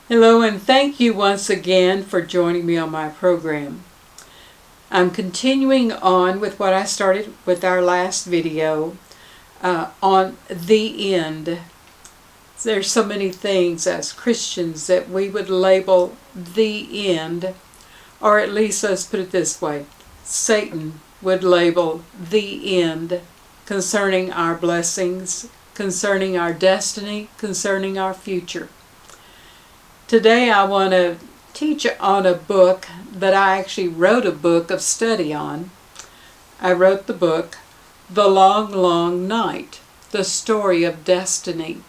Hello, and thank you once again for joining me on my program. I'm continuing on with what I started with our last video on the end. There's so many things as Christians that we would label the end, or at least let's put it this way, Satan would label the end concerning our blessings, concerning our destiny, concerning our future. Today I want to teach on a book that I actually wrote a book of study on. I wrote the book, The Long, Long Night, The Story of Destiny.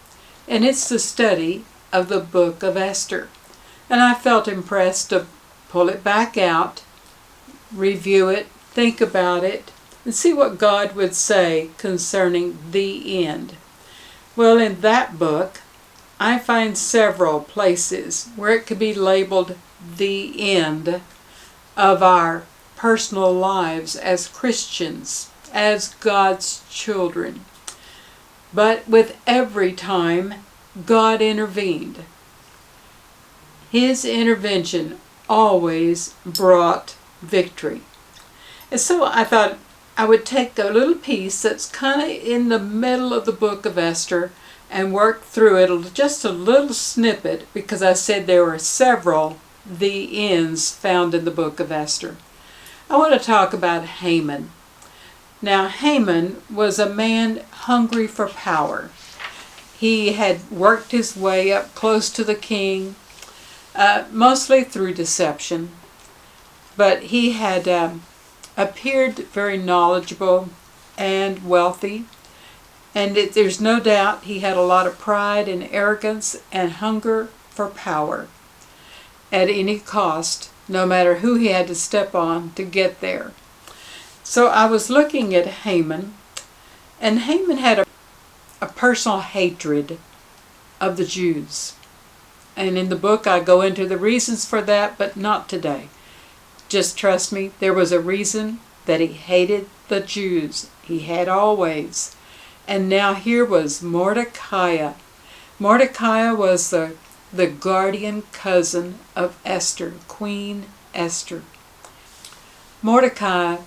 And it's the study of the book of Esther. And I felt impressed to pull it back out, review it, think about it, and see what God would say concerning the end. Well, in that book, I find several places where it could be labeled the end of our personal lives as Christians, as God's children. But with every time, God intervened. His intervention always brought victory. And so I thought I would take a little piece that's kind of in the middle of the book of Esther and work through it, just a little snippet, because I said there were several the ends found in the book of Esther. I want to talk about Haman. Now, Haman was a man hungry for power. He had worked his way up close to the king, mostly through deception, but he had appeared very knowledgeable and wealthy. And there's no doubt he had a lot of pride and arrogance and hunger for power at any cost, no matter who he had to step on to get there. So I was looking at Haman, and Haman had a personal hatred of the Jews. And in the book I go into the reasons for that, but not today. Just trust me, there was a reason that he hated the Jews. He had always. And now here was Mordecai. Mordecai was the guardian cousin of Esther, Queen Esther. Mordecai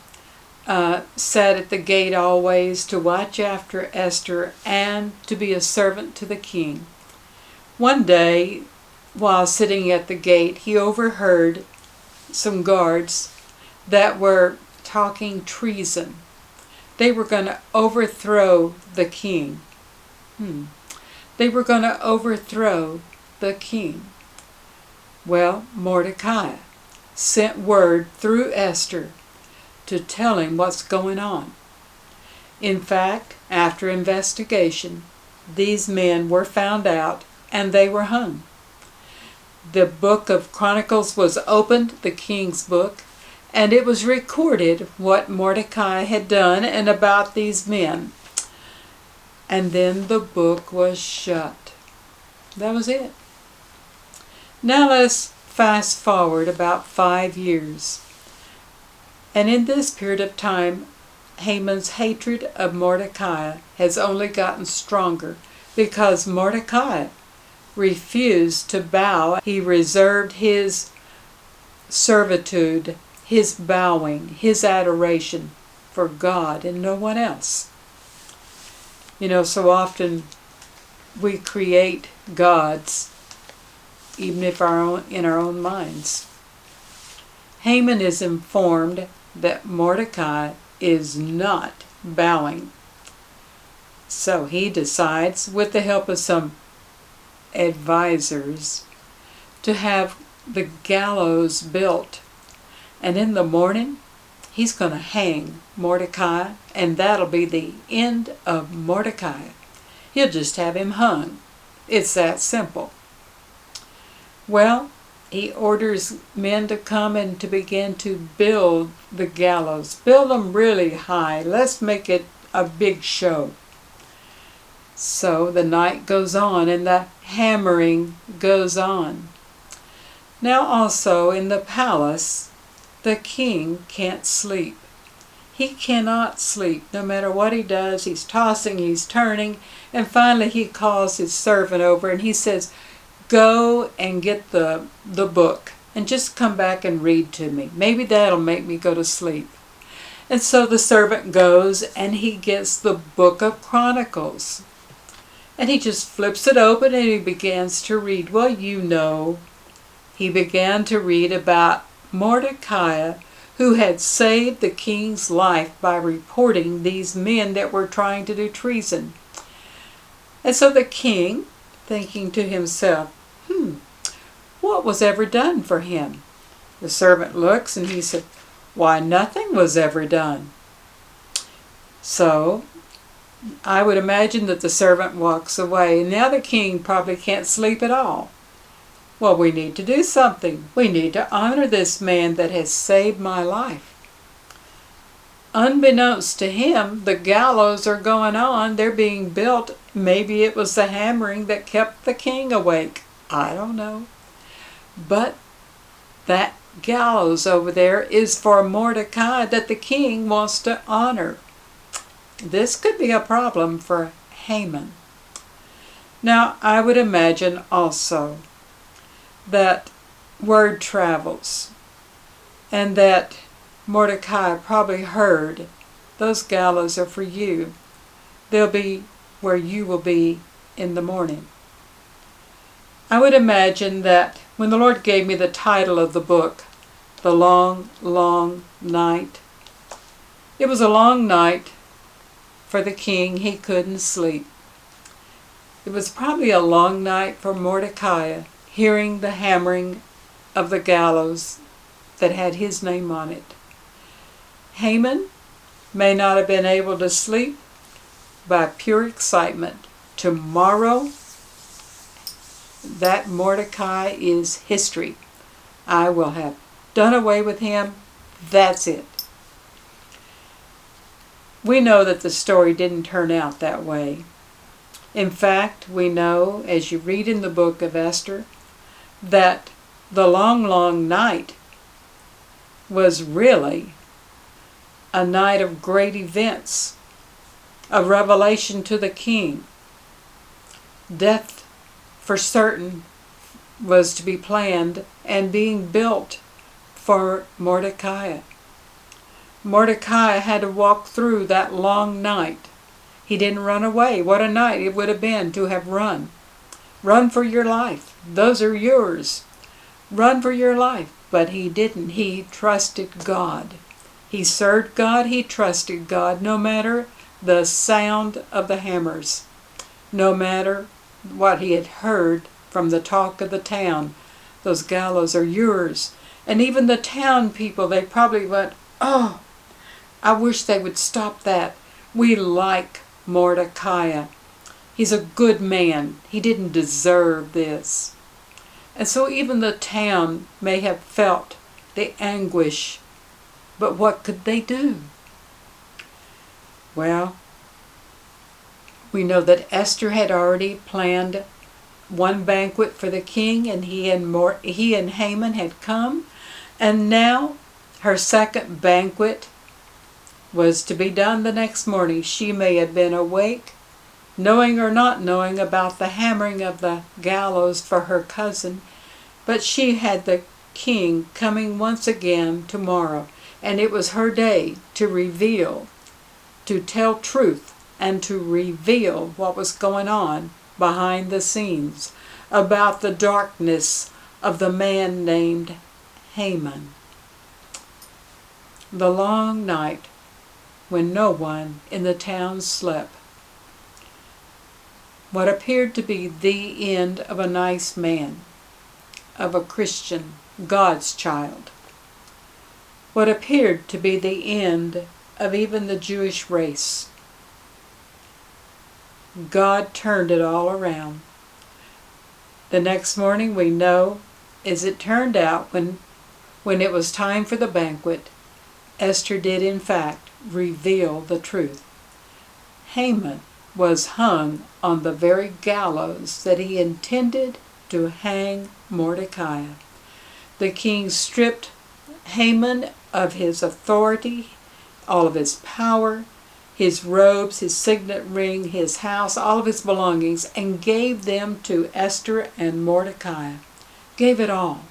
sat at the gate always to watch after Esther and to be a servant to the king. One day, while sitting at the gate, he overheard some guards that were talking treason. They were going to overthrow the king. They were going to overthrow the king. Well, Mordecai sent word through Esther to tell him what's going on. In fact, after investigation, these men were found out and they were hung. The book of Chronicles was opened, the king's book, and it was recorded what Mordecai had done and about these men. And then the book was shut. That was it. Now let's fast forward about 5 years. And in this period of time, Haman's hatred of Mordecai has only gotten stronger because Mordecai refused to bow. He reserved his servitude, his bowing, his adoration for God and no one else. You know, so often we create gods, even if in our own minds. Haman is informed that Mordecai is not bowing. So he decides, with the help of some advisors, to have the gallows built. And in the morning, he's going to hang Mordecai, and that'll be the end of Mordecai. He'll just have him hung. It's that simple. Well, he orders men to come and to begin to build the gallows. Build them really high. Let's make it a big show. So the night goes on and the hammering goes on. Now also in the palace, the king can't sleep. He cannot sleep. No matter what he does, he's tossing, he's turning, and finally he calls his servant over and he says, go and get the book and just come back and read to me. Maybe that'll make me go to sleep." And so the servant goes and he gets the book of Chronicles. And he just flips it open and he begins to read. Well, he began to read about Mordecai, who had saved the king's life by reporting these men that were trying to do treason. And so the king, thinking to himself, what was ever done for him? The servant looks and he said, "Why, nothing was ever done." So I would imagine that the servant walks away. Now the king probably can't sleep at all. Well, we need to do something. We need to honor this man that has saved my life. Unbeknownst to him, the gallows are going on. They're being built. Maybe it was the hammering that kept the king awake. I don't know. But that gallows over there is for Mordecai that the king wants to honor. This could be a problem for Haman. Now, I would imagine also that word travels and that Mordecai probably heard, "Those gallows are for you. They'll be where you will be in the morning." I would imagine that when the Lord gave me the title of the book, The Long, Long Night, it was a long night for the king. He couldn't sleep. It was probably a long night for Mordecai, hearing the hammering of the gallows that had his name on it. Haman may not have been able to sleep by pure excitement. Tomorrow, that Mordecai is history. I will have done away with him. That's it. We know that the story didn't turn out that way. In fact, we know, as you read in the book of Esther, that the long, long night was really a night of great events, a revelation to the king. Death, for certain, was to be planned and being built for Mordecai. Mordecai had to walk through that long night. He didn't run away. What a night it would have been to have run. Run for your life. Those are yours. Run for your life. But he didn't. He trusted God. He served God. He trusted God, no matter the sound of the hammers, no matter what he had heard from the talk of the town. Those gallows are yours. And even the town people, they probably went, "Oh, I wish they would stop that. We like Mordecai. He's a good man. He didn't deserve this." And so even the town may have felt the anguish. But what could they do? Well, we know that Esther had already planned one banquet for the king, and he and Haman had come. And now her second banquet was to be done the next morning. She may have been awake, knowing or not knowing about the hammering of the gallows for her cousin, but she had the king coming once again tomorrow, and it was her day to reveal, to tell truth, and to reveal what was going on behind the scenes about the darkness of the man named Haman. The long night when no one in the town slept. What appeared to be the end of a nice man, of a Christian, God's child. What appeared to be the end of even the Jewish race. God turned it all around. The next morning, we know, as it turned out, when it was time for the banquet, Esther did in fact reveal the truth. Haman was hung on the very gallows that he intended to hang Mordecai. The king stripped Haman of his authority, all of his power. his robes, his signet ring, his house, all of his belongings, and gave them to Esther and Mordecai. Gave it all.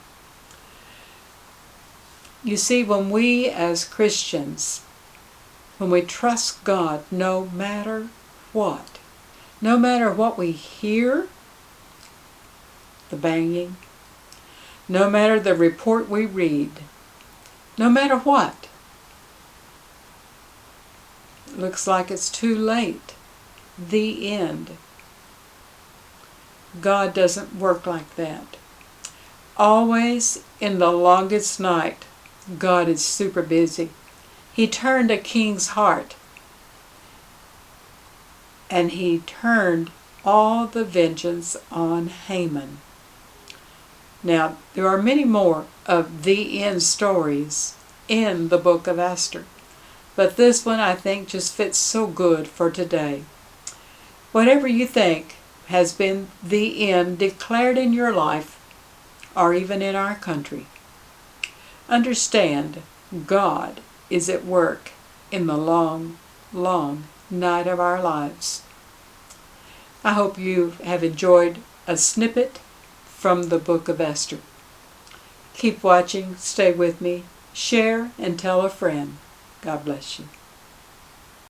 You see, when we as Christians, when we trust God, no matter what we hear, the banging, no matter the report we read, no matter what, looks like it's too late, the end. God doesn't work like that. Always in the longest night, God is super busy. He turned a king's heart, and he turned all the vengeance on Haman. Now, there are many more of the end stories in the book of Esther, but this one I think just fits so good for today. Whatever you think has been the end declared in your life, or even in our country, understand God is at work in the long, long night of our lives. I hope you have enjoyed a snippet from the book of Esther. Keep watching, stay with me, share, and tell a friend. God bless you.